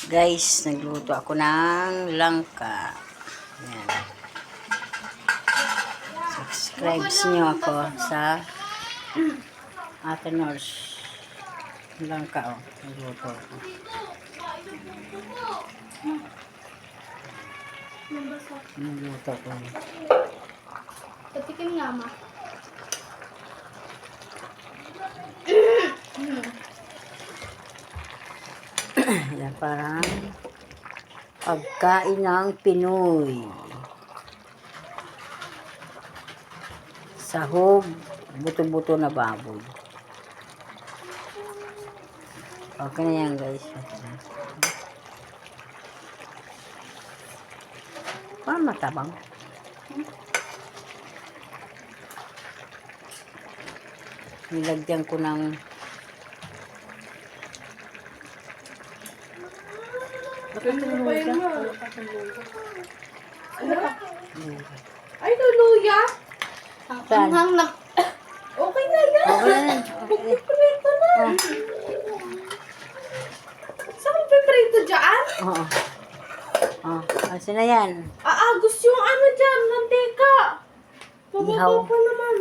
Guys, nagluto ako ng langka. Ayan. Subscribe niyo ako sa Ate Nors. Langka, oh. Nagluto ako. Nagluto ko. Patikim nga, ma. Yan, parang pagkain ng Pinoy. Sahog, buto-buto na baboy. Okay na yan, guys. Parang matabang. Nilagyan ko ng Ay, luluya. Saan? Ang na. Okay na yan. Okay na. Okay. Prito na. Saan mo piprito dyan? Oo. Oh, asan na yan? Aagos yung ano dyan, mantika. Ihaw. Mababa pa naman.